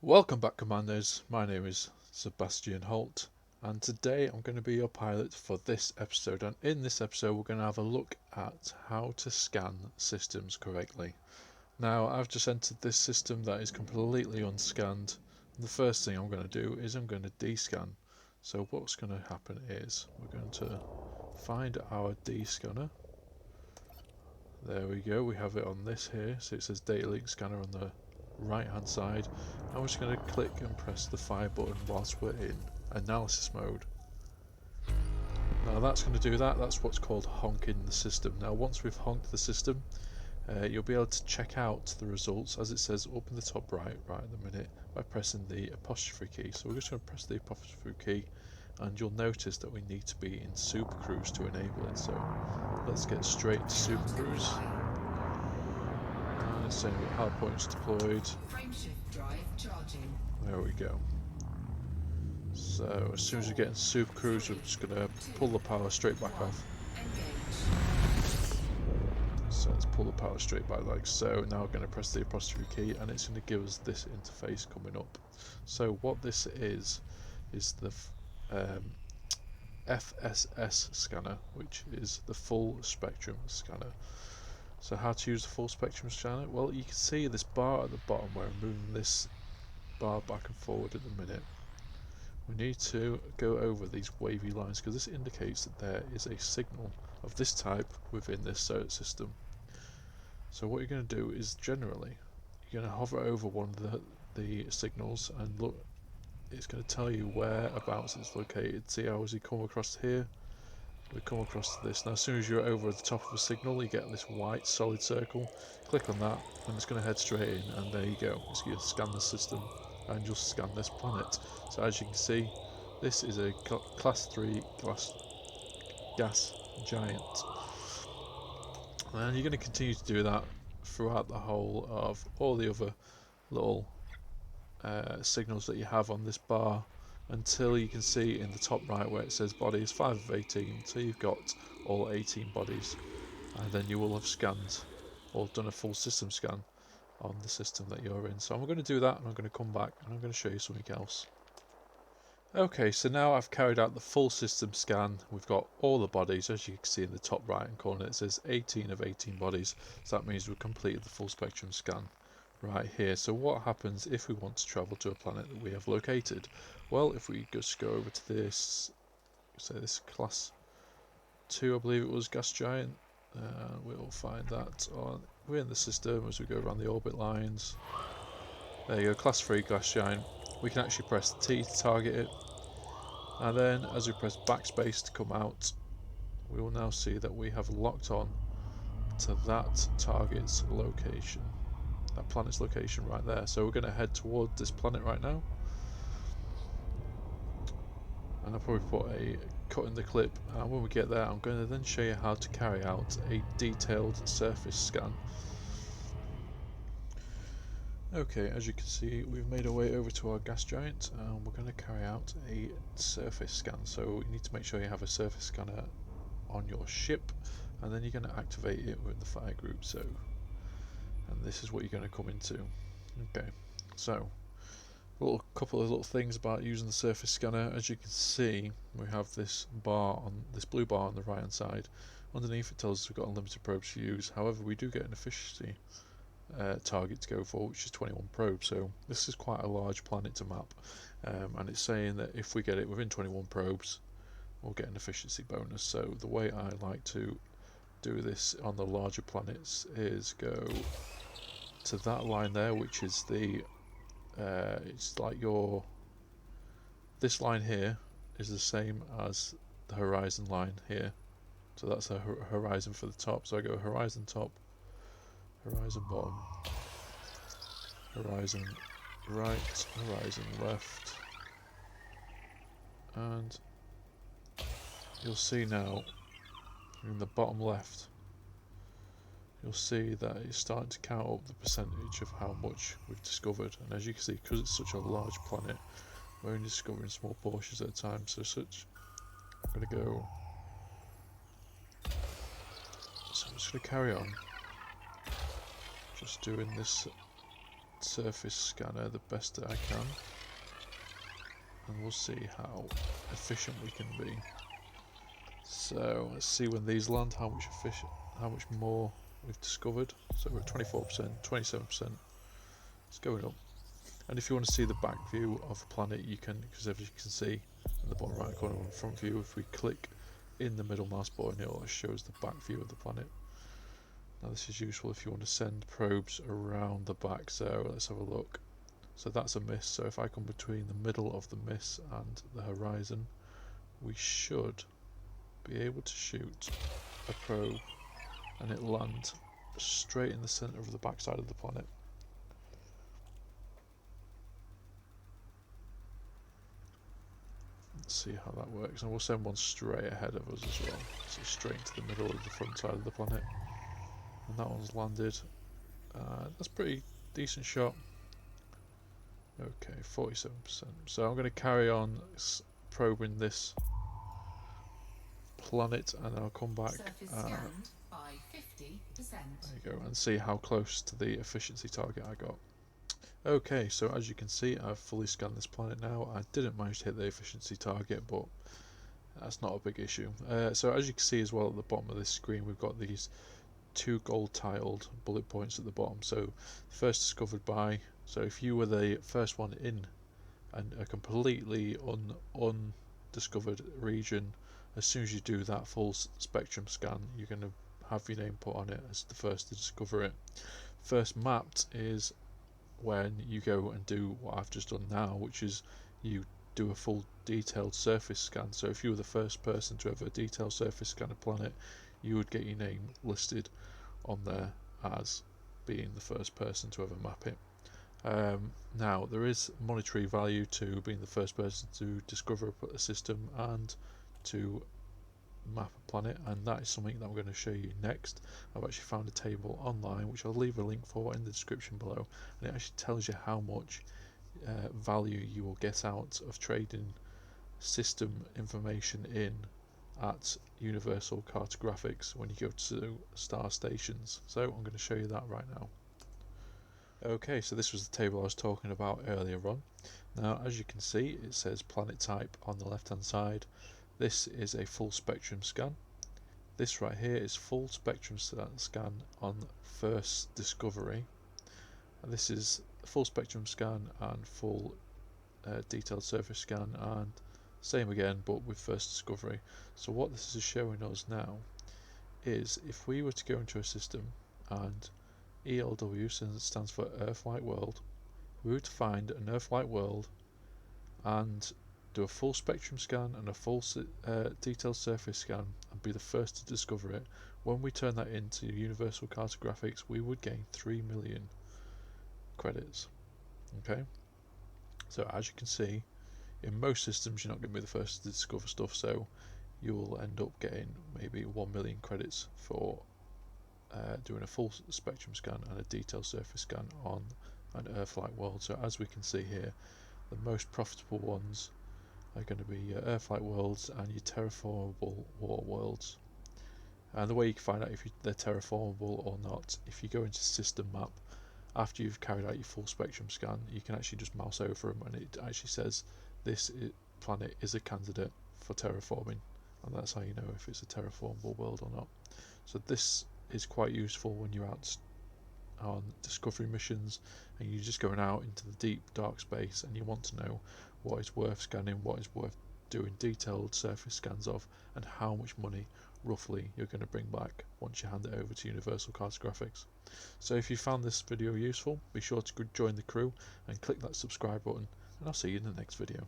Welcome back, Commanders. My name is Sebastian Holt, and today I'm going to be your pilot for this episode. And in this episode, we're going to have a look at how to scan systems correctly. Now, I've just entered this system that is completely unscanned. The first thing I'm going to do is I'm going to descan. So what's going to happen is we're going to find our descanner. There we go, we have it on this here, so it says data link scanner on the right hand side. I'm just going to click and press the fire button whilst we're in analysis mode. Now that's going to do that. That's what's called honking the system. Now once we've honked the system, you'll be able to check out the results as it says up in the top right at the minute by pressing the apostrophe key. So we're just going to press the apostrophe key, and you'll notice that we need to be in Super Cruise to enable it. So let's get straight to Super Cruise. And it's saying we've got hard points deployed. Frameshift drive charging. There we go. So as soon as we get in Super Cruise, we're just going to pull the power straight back off. So let's pull the power straight back like so. Now we're going to press the apostrophe key, and it's going to give us this interface coming up. So what this is the FSS scanner, which is the full spectrum scanner. So how to use the full spectrum scanner? Well, you can see this bar at the bottom where I'm moving this bar back and forward at the minute. We need to go over these wavy lines because this indicates that there is a signal of this type within this system. So what you're going to do is generally you're going to hover over one of the signals and look. It's going to tell you whereabouts it's located. See how as you come across here, we come across this. Now as soon as you're over the top of a signal, you get this white solid circle. Click on that and it's going to head straight in, and there you go. It's going to scan the system and you'll scan this planet. So as you can see, this is a class 3 gas giant, and you're going to continue to do that throughout the whole of all the other little signals that you have on this bar, until you can see in the top right where it says bodies 5 of 18. So you've got all 18 bodies, and then you will have scanned or done a full system scan on the system that you're in. So I'm going to do that, and I'm going to come back and I'm going to show you something else. Okay, so now I've carried out the full system scan. We've got all the bodies, as you can see in the top right hand corner. It says 18 of 18 bodies, so that means we've completed the full spectrum scan right here. So what happens if we want to travel to a planet that we have located? Well, if we just go over to this, say this class 2, I believe it was, gas giant, we'll find that we're in the system as we go around the orbit lines. There you go, class 3 gas giant. We can actually press T to target it, and then as we press backspace to come out, we will now see that we have locked on to that target's location, that planet's location right there. So we're going to head towards this planet right now, and I'll probably put a cut in the clip, and when we get there I'm going to then show you how to carry out a detailed surface scan. Okay, as you can see, we've made our way over to our gas giant, and we're going to carry out a surface scan. So you need to make sure you have a surface scanner on your ship, and then you're going to activate it with the fire group. So, and this is what you're going to come into. Okay, so a couple of little things about using the surface scanner. As you can see, we have this blue bar on the right hand side. Underneath it tells us we've got unlimited probes to use. However, we do get an efficiency target to go for, which is 21 probes. So this is quite a large planet to map, and it's saying that if we get it within 21 probes, we'll get an efficiency bonus. So the way I like to do this on the larger planets is go to that line there, which is the it's like this line here is the same as the horizon line here. So that's a horizon for the top. So I go horizon top, horizon bottom, horizon right, horizon left, and you'll see now in the bottom left, you'll see that it's starting to count up the percentage of how much we've discovered. And as you can see, because it's such a large planet, we're only discovering small portions at a time. So I'm going to go, so I'm just going to carry on just doing this surface scanner the best that I can, and we'll see how efficient we can be. So let's see when these land, how much more we've discovered. So we're at 24%, 27%. It's going up. And if you want to see the back view of the planet, you can, because as you can see in the bottom right corner on the front view, if we click in the middle mouse button, it shows the back view of the planet. Now this is useful if you want to send probes around the back. So let's have a look. So that's a miss. So if I come between the middle of the miss and the horizon, we should be able to shoot a probe and it land straight in the center of the backside of the planet. Let's see how that works, and we'll send one straight ahead of us as well, so straight into the middle of the front side of the planet. And that one's landed. That's a pretty decent shot. Okay, 47%. So I'm going to carry on probing this planet, and then I'll come back. Surface scanned by 50%. There you go, and see how close to the efficiency target I got. Okay, so as you can see, I've fully scanned this planet now. I didn't manage to hit the efficiency target, but that's not a big issue. So as you can see as well at the bottom of this screen, we've got these 2 gold tiled bullet points at the bottom. So first discovered by, so if you were the first one in and a completely undiscovered region, as soon as you do that full spectrum scan, you're going to have your name put on it as the first to discover it. First mapped is when you go and do what I've just done now, which is you do a full detailed surface scan. So if you were the first person to ever detailed surface scan a planet, you would get your name listed on there as being the first person to ever map it. Now there is monetary value to being the first person to discover a system and to map a planet, and that is something that I'm going to show you next. I've actually found a table online which I'll leave a link for in the description below, and it actually tells you how much value you will get out of trading system information in at Universal Cartographics when you go to star stations. So I'm going to show you that right now. Okay, so this was the table I was talking about earlier on. Now as you can see, it says planet type on the left hand side. This is a full spectrum scan. This right here is full spectrum scan on first discovery, and this is full spectrum scan and full detailed surface scan, and same again but with first discovery. So what this is showing us now is if we were to go into a system and ELW stands for Earth-like world, we would find an Earth-like world and do a full spectrum scan and a full detailed surface scan and be the first to discover it. When we turn that into Universal Cartographics, we would gain 3 million credits. Okay, so as you can see, in most systems you're not going to be the first to discover stuff, so you'll end up getting maybe 1 million credits for doing a full spectrum scan and a detailed surface scan on an Earth-like world. So as we can see here, the most profitable ones are going to be your Earth-like worlds and your terraformable water worlds. And the way you can find out if they're terraformable or not, if you go into system map after you've carried out your full spectrum scan, you can actually just mouse over them and it actually says this planet is a candidate for terraforming, and that's how you know if it's a terraformable world or not. So this is quite useful when you're out on discovery missions and you're just going out into the deep dark space and you want to know what is worth scanning, what is worth doing detailed surface scans of, and how much money roughly you're going to bring back once you hand it over to Universal Cartographics. So if you found this video useful, be sure to join the crew and click that subscribe button, and I'll see you in the next video.